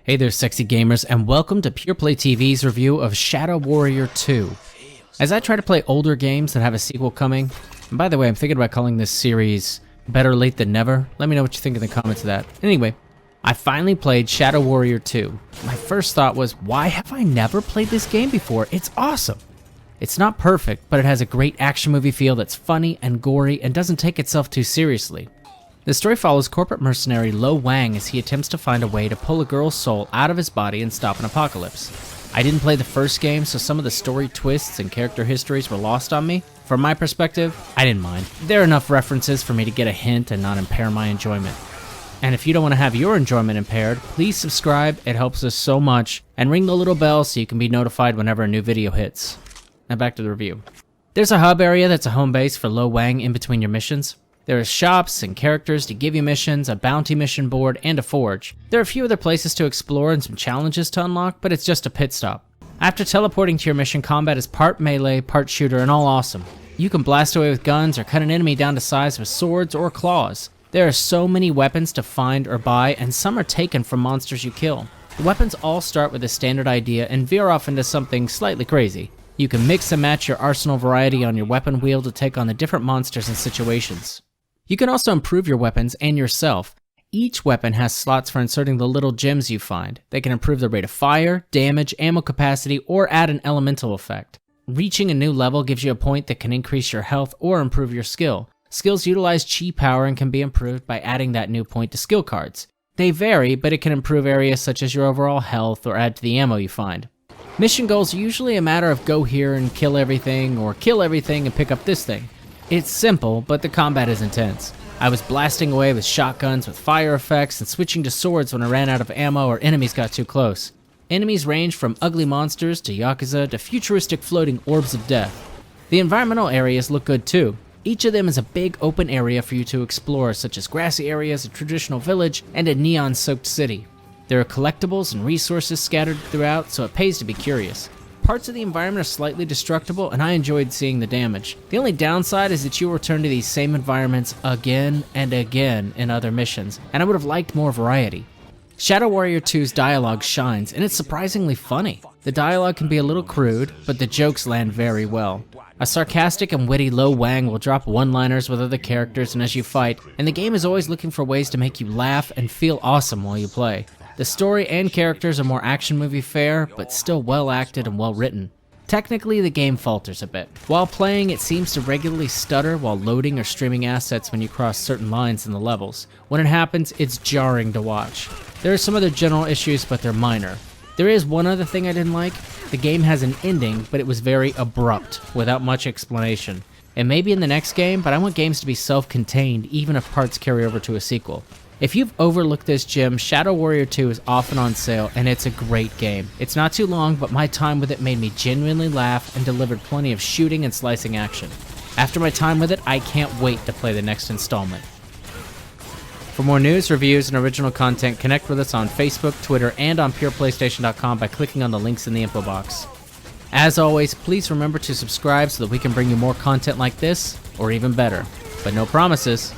Hey there sexy gamers, and welcome to Pure Play TV's review of Shadow Warrior 2. As I try to play older games that have a sequel coming, and by the way, I'm thinking about calling this series Better Late Than Never. Let me know what you think in the comments of that. Anyway, I finally played Shadow Warrior 2. My first thought was, why have I never played this game before? It's awesome. It's not perfect, but it has a great action movie feel that's funny and gory and doesn't take itself too seriously. The story follows corporate mercenary Lo Wang as he attempts to find a way to pull a girl's soul out of his body and stop an apocalypse. I didn't play the first game, so some of the story twists and character histories were lost on me. From my perspective, I didn't mind. There are enough references for me to get a hint and not impair my enjoyment. And if you don't want to have your enjoyment impaired, please subscribe, it helps us so much, and ring the little bell so you can be notified whenever a new video hits. Now back to the review. There's a hub area that's a home base for Lo Wang in between your missions. There are shops and characters to give you missions, a bounty mission board, and a forge. There are a few other places to explore and some challenges to unlock, but it's just a pit stop. After teleporting to your mission, combat is part melee, part shooter, and all awesome. You can blast away with guns or cut an enemy down to size with swords or claws. There are so many weapons to find or buy, and some are taken from monsters you kill. The weapons all start with a standard idea and veer off into something slightly crazy. You can mix and match your arsenal variety on your weapon wheel to take on the different monsters and situations. You can also improve your weapons and yourself. Each weapon has slots for inserting the little gems you find. They can improve the rate of fire, damage, ammo capacity, or add an elemental effect. Reaching a new level gives you a point that can increase your health or improve your skill. Skills utilize chi power and can be improved by adding that new point to skill cards. They vary, but it can improve areas such as your overall health or add to the ammo you find. Mission goals are usually a matter of go here and kill everything, or kill everything and pick up this thing. It's simple, but the combat is intense. I was blasting away with shotguns with fire effects and switching to swords when I ran out of ammo or enemies got too close. Enemies range from ugly monsters to yakuza to futuristic floating orbs of death. The environmental areas look good too. Each of them is a big open area for you to explore, such as grassy areas, a traditional village, and a neon-soaked city. There are collectibles and resources scattered throughout, so it pays to be curious. Parts of the environment are slightly destructible, and I enjoyed seeing the damage. The only downside is that you return to these same environments again and again in other missions, and I would have liked more variety. Shadow Warrior 2's dialogue shines, and it's surprisingly funny. The dialogue can be a little crude, but the jokes land very well. A sarcastic and witty Lo Wang will drop one-liners with other characters and as you fight, and the game is always looking for ways to make you laugh and feel awesome while you play. The story and characters are more action movie fare, but still well acted and well written. Technically, the game falters a bit. While playing, it seems to regularly stutter while loading or streaming assets when you cross certain lines in the levels. When it happens, it's jarring to watch. There are some other general issues, but they're minor. There is one other thing I didn't like. The game has an ending, but it was very abrupt, without much explanation. It may be in the next game, but I want games to be self-contained, even if parts carry over to a sequel. If you've overlooked this gem, Shadow Warrior 2 is often on sale, and it's a great game. It's not too long, but my time with it made me genuinely laugh and delivered plenty of shooting and slicing action. After my time with it, I can't wait to play the next installment. For more news, reviews, and original content, connect with us on Facebook, Twitter, and on pureplaystation.com by clicking on the links in the info box. As always, please remember to subscribe so that we can bring you more content like this, or even better. But no promises.